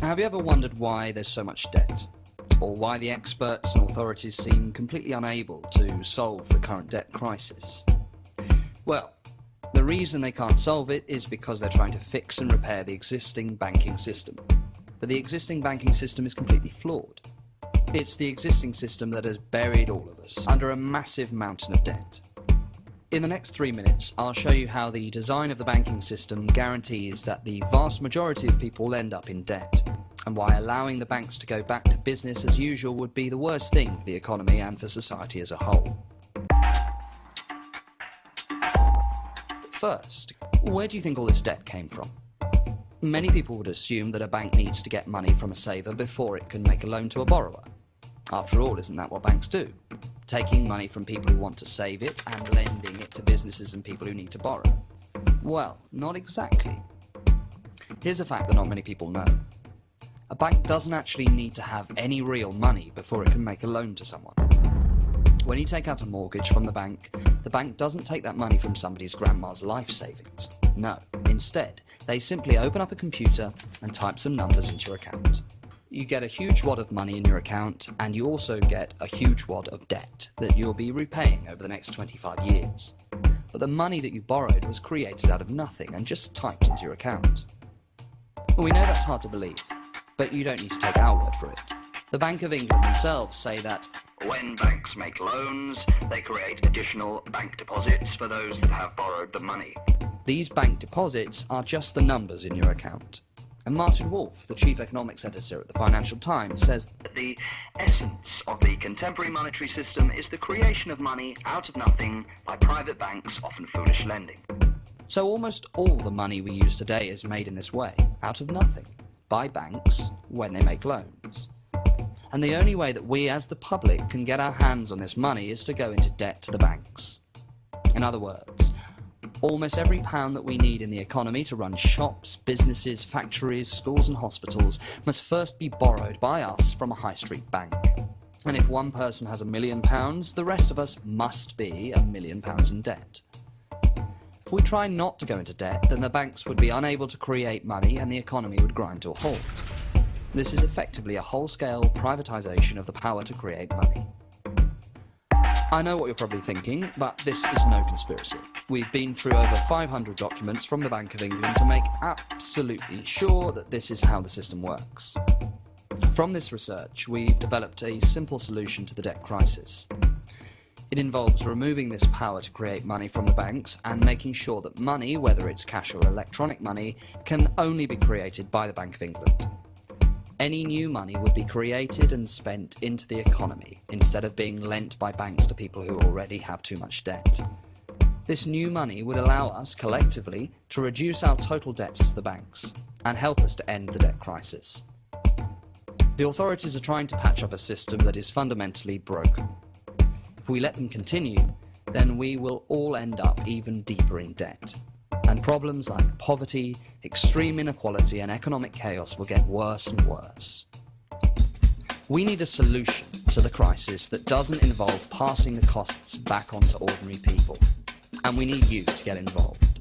Have you ever wondered why there's so much debt? Or why the experts and authorities seem completely unable to solve the current debt crisis? Well, the reason they can't solve it is because they're trying to fix and repair the existing banking system. But the existing banking system is completely flawed. It's the existing system that has buried all of us under a massive mountain of debt. In the next 3 minutes, I'll show you how the design of the banking system guarantees that the vast majority of people end up in debt, and why allowing the banks to go back to business as usual would be the worst thing for the economy and for society as a whole. But first, where do you think all this debt came from? Many people would assume that a bank needs to get money from a saver before it can make a loan to a borrower. After all, isn't that what banks do? Taking money from people who want to save it and lending it to businesses and people who need to borrow. Well, not exactly. Here's a fact that not many people know. A bank doesn't actually need to have any real money before it can make a loan to someone. When you take out a mortgage from the bank doesn't take that money from somebody's grandma's life savings. No, instead, they simply open up a computer and type some numbers into your account. You get a huge wad of money in your account, and you also get a huge wad of debt that you'll be repaying over the next 25 years. But the money that you borrowed was created out of nothing and just typed into your account. We know that's hard to believe, but you don't need to take our word for it. The Bank of England themselves say that when banks make loans, they create additional bank deposits for those that have borrowed the money. These bank deposits are just the numbers in your account. And Martin Wolf, the chief economics editor at the Financial Times, says that the essence of the contemporary monetary system is the creation of money out of nothing by private banks, often foolish lending. So almost all the money we use today is made in this way, out of nothing, by banks when they make loans. And the only way that we as the public can get our hands on this money is to go into debt to the banks. In other words, almost every pound that we need in the economy to run shops, businesses, factories, schools and hospitals must first be borrowed by us from a high street bank. And if one person has £1 million, the rest of us must be £1 million in debt. If we try not to go into debt, then the banks would be unable to create money and the economy would grind to a halt. This is effectively a whole-scale privatisation of the power to create money. I know what you're probably thinking, but this is no conspiracy. We've been through over 500 documents from the Bank of England to make absolutely sure that this is how the system works. From this research, we've developed a simple solution to the debt crisis. It involves removing this power to create money from the banks and making sure that money, whether it's cash or electronic money, can only be created by the Bank of England. Any new money would be created and spent into the economy instead of being lent by banks to people who already have too much debt. This new money would allow us collectively to reduce our total debts to the banks and help us to end the debt crisis. The authorities are trying to patch up a system that is fundamentally broken. If we let them continue, then we will all end up even deeper in debt. And problems like poverty, extreme inequality and economic chaos will get worse and worse. We need a solution to the crisis that doesn't involve passing the costs back onto ordinary people. And we need you to get involved.